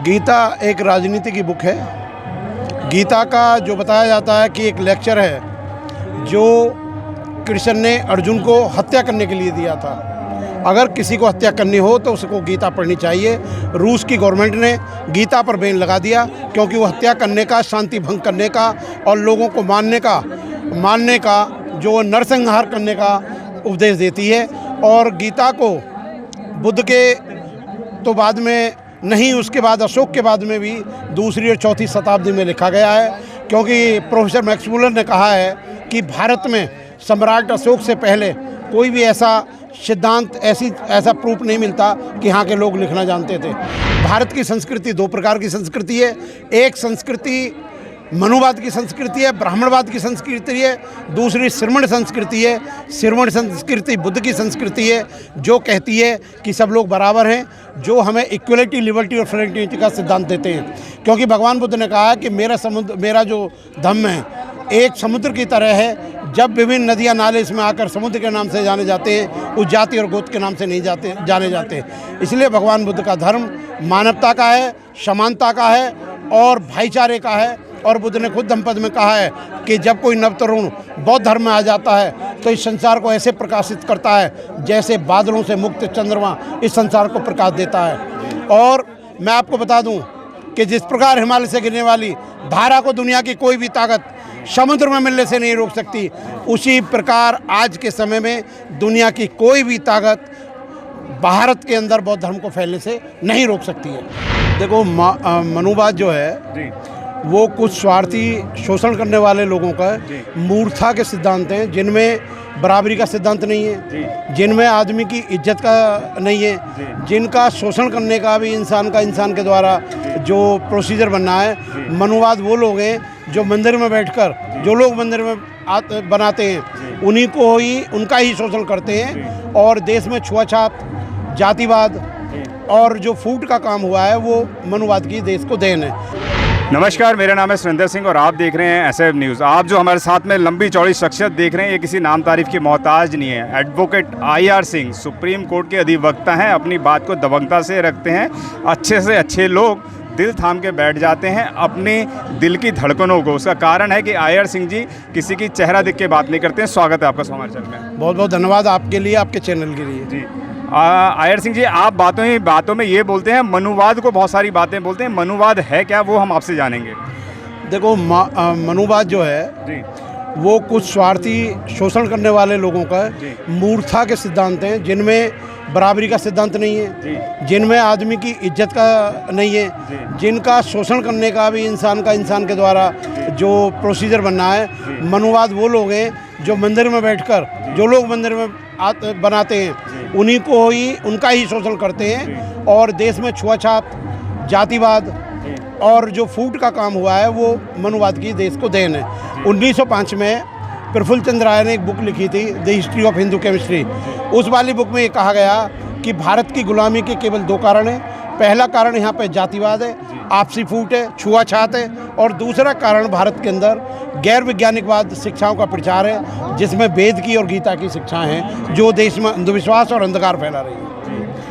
गीता एक राजनीति की बुक है। गीता का जो बताया जाता है कि एक लेक्चर है जो कृष्ण ने अर्जुन को हत्या करने के लिए दिया था। अगर किसी को हत्या करनी हो तो उसको गीता पढ़नी चाहिए। रूस की गवर्नमेंट ने गीता पर बैन लगा दिया क्योंकि वो हत्या करने का, शांति भंग करने का और लोगों को मानने का जो नरसंहार करने का उपदेश देती है। और गीता को बुद्ध के तो बाद में नहीं, उसके बाद अशोक के बाद में भी दूसरी और चौथी शताब्दी में लिखा गया है, क्योंकि प्रोफेसर मैक्स मुलर ने कहा है कि भारत में सम्राट अशोक से पहले कोई भी ऐसा सिद्धांत, ऐसा प्रूफ नहीं मिलता कि यहाँ के लोग लिखना जानते थे। भारत की संस्कृति दो प्रकार की संस्कृति है। एक संस्कृति मनुवाद की संस्कृति है, ब्राह्मणवाद की संस्कृति है। दूसरी श्रमण संस्कृति है। श्रमण संस्कृति बुद्ध की संस्कृति है जो कहती है कि सब लोग बराबर हैं, जो हमें इक्वलिटी, लिबर्टी और फ्रेटर्निटी का सिद्धांत देते हैं। क्योंकि भगवान बुद्ध ने कहा है कि मेरा जो धम्म है एक समुद्र की तरह है। जब विभिन्न नदियां नाले इसमें आकर समुद्र के नाम से जाने जाते हैं, उस जाति और गोत्र के नाम से नहीं जाने जाते। इसलिए भगवान बुद्ध का धर्म मानवता का है, समानता का है और भाईचारे का है। और बुद्ध ने खुद धम्मपद में कहा है कि जब कोई नवतरुण बौद्ध धर्म में आ जाता है तो इस संसार को ऐसे प्रकाशित करता है जैसे बादलों से मुक्त चंद्रमा इस संसार को प्रकाश देता है। और मैं आपको बता दूं कि जिस प्रकार हिमालय से गिरने वाली धारा को दुनिया की कोई भी ताकत समुद्र में मिलने से नहीं रोक सकती, उसी प्रकार आज के समय में दुनिया की कोई भी ताकत भारत के अंदर बौद्ध धर्म को फैलने से नहीं रोक सकती है। देखो, मनुवाद जो है वो कुछ स्वार्थी, शोषण करने वाले लोगों का मूर्खता के सिद्धांत हैं, जिनमें बराबरी का सिद्धांत नहीं है, जिनमें आदमी की इज्जत का नहीं है, जिनका शोषण करने का भी इंसान के द्वारा जो प्रोसीजर बनना है। मनुवाद वो लोग हैं जो मंदिर में बैठकर जो लोग मंदिर में बनाते हैं उन्हीं को ही, उनका ही शोषण करते हैं। और देश में छुआछात, जातिवाद और जो फूट का काम हुआ है वो मनुवाद की देश को देन है। नमस्कार, मेरा नाम है सुरेंद्र सिंह और आप देख रहे हैं SF न्यूज़। आप जो हमारे साथ में लंबी चौड़ी शख्सियत देख रहे हैं ये किसी नाम तारीफ की मोहताज नहीं है। Advocate IR Singh supreme court के अधिवक्ता हैं, अपनी बात को दबंगता से रखते हैं। अच्छे से अच्छे लोग दिल थाम के बैठ जाते हैं अपने दिल की धड़कनों को। उसका कारण है कि IR सिंह जी किसी की चेहरा देख के बात नहीं करते हैं। स्वागत है आपका हमारे चैनल में। बहुत बहुत धन्यवाद आपके लिए, आपके चैनल के लिए। जी IR सिंह जी, आप बातों में ये बोलते हैं मनुवाद को, बहुत सारी बातें बोलते हैं। मनुवाद है क्या, वो हम आपसे जानेंगे। देखो, मनुवाद जो है जी वो कुछ स्वार्थी, शोषण करने वाले लोगों का मूर्खता के सिद्धांत हैं, जिनमें बराबरी का सिद्धांत नहीं है, जिनमें आदमी की इज्जत का नहीं है, जिनका शोषण करने का भी इंसान के द्वारा जो प्रोसीजर बनना है। मनुवाद वो लोग हैं जो मंदिर में बैठकर जो लोग मंदिर में बनाते हैं उन्हीं को ही, उनका ही शोषण करते हैं। और देश में छुआछात, जातिवाद और जो फूट का काम हुआ है वो मनुवाद की देश को देन है। 1905 में प्रफुल्ल चंद्र राय ने एक बुक लिखी थी, the history of Hindu chemistry. उस वाली बुक में ये कहा गया कि भारत की गुलामी के केवल दो कारण हैं। पहला कारण यहाँ पे जातिवाद है, आपसी फूट है, छुआछात है। और दूसरा कारण भारत के अंदर गैर वैज्ञानिकवाद शिक्षाओं का प्रचार है, जिसमें वेद की और गीता की शिक्षाएं हैं, जो देश में अंधविश्वास और अंधकार फैला रही है।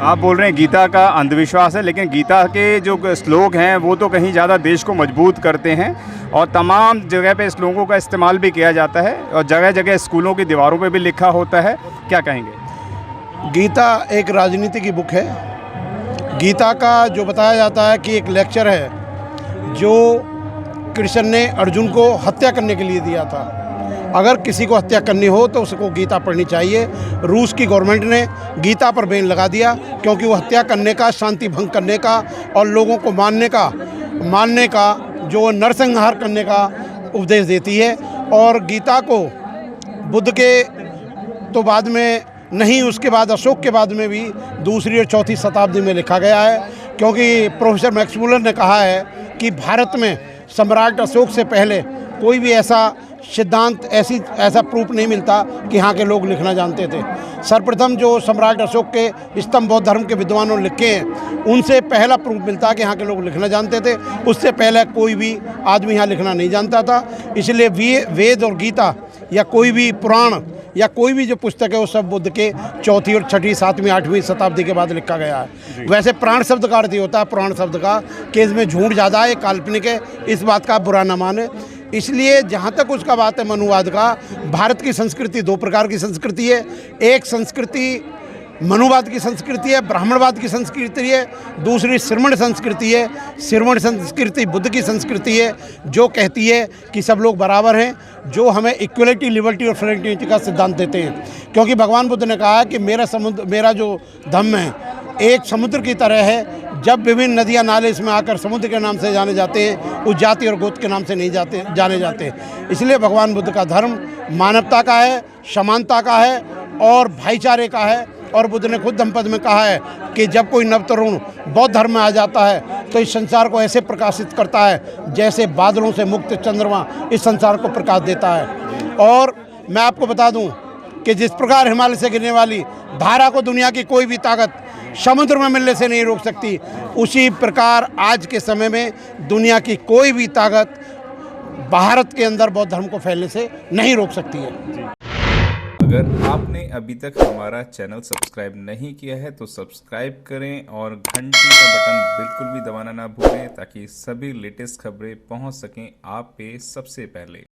आप बोल रहे हैं गीता का अंधविश्वास है, लेकिन गीता के जो श्लोक हैं वो तो कहीं ज़्यादा देश को मजबूत करते हैं और तमाम जगह पे श्लोकों का इस्तेमाल भी किया जाता है और जगह जगह स्कूलों की दीवारों पे भी लिखा होता है। क्या कहेंगे? गीता एक राजनीति की बुक है। गीता का जो बताया जाता है कि एक लेक्चर है जो कृष्ण ने अर्जुन को हत्या करने के लिए दिया था। अगर किसी को हत्या करनी हो तो उसको गीता पढ़नी चाहिए। रूस की गवर्नमेंट ने गीता पर बैन लगा दिया क्योंकि वो हत्या करने का, शांति भंग करने का और लोगों को मानने का जो नरसंहार करने का उपदेश देती है। और गीता को बुद्ध के तो बाद में नहीं, उसके बाद अशोक के बाद में भी दूसरी और चौथी शताब्दी में लिखा गया है, क्योंकि प्रोफेसर मैक्स मुलर ने कहा है कि भारत में सम्राट अशोक से पहले कोई भी ऐसा सिद्धांत, ऐसा प्रूफ नहीं मिलता कि यहाँ के लोग लिखना जानते थे। सर्वप्रथम जो सम्राट अशोक के स्तंभ बौद्ध धर्म के विद्वानों ने लिखे हैं उनसे पहला प्रूफ मिलता है कि यहाँ के लोग लिखना जानते थे। उससे पहले कोई भी आदमी यहाँ लिखना नहीं जानता था। इसलिए वेद और गीता या कोई भी पुराण या कोई भी जो पुस्तक है वो सब बुद्ध के 4वीं और 6वीं 7वीं 8वीं शताब्दी के बाद लिखा गया है। वैसे प्राण शब्द का अर्थ ही होता है पुराण शब्द का कि इसमें झूठ ज़्यादा है, काल्पनिक है, इस बात का बुरा न माने। इसलिए जहाँ तक उसका बात है मनुवाद का, भारत की संस्कृति 2 प्रकार की संस्कृति है। एक संस्कृति मनुवाद की संस्कृति है, ब्राह्मणवाद की संस्कृति है। दूसरी श्रमण संस्कृति है। श्रमण संस्कृति बुद्ध की संस्कृति है जो कहती है कि सब लोग बराबर हैं, जो हमें इक्वलिटी, लिबर्टी और फ्रेटर्निटी का सिद्धांत देते हैं। क्योंकि भगवान बुद्ध ने कहा है कि मेरा जो धम्म है एक समुद्र की तरह है। जब विभिन्न नदियां नाले इसमें आकर समुद्र के नाम से जाने जाते हैं, उस जाति और गोत्र के नाम से नहीं जाने जाते। इसलिए भगवान बुद्ध का धर्म मानवता का है, समानता का है और भाईचारे का है। और बुद्ध ने खुद धम्मपद में कहा है कि जब कोई नवतरुण बौद्ध धर्म में आ जाता है तो इस संसार को ऐसे प्रकाशित करता है जैसे बादलों से मुक्त चंद्रमा इस संसार को प्रकाश देता है। और मैं आपको बता दूं कि जिस प्रकार हिमालय से गिरने वाली धारा को दुनिया की कोई भी ताकत समुद्र में मिलने से नहीं रोक सकती, उसी प्रकार आज के समय में दुनिया की कोई भी ताकत भारत के अंदर बौद्ध धर्म को फैलने से नहीं रोक सकती है। अगर आपने अभी तक हमारा चैनल सब्सक्राइब नहीं किया है तो सब्सक्राइब करें और घंटी का बटन बिल्कुल भी दबाना ना भूलें ताकि सभी लेटेस्ट खबरें पहुंच सकें आप पे सबसे पहले।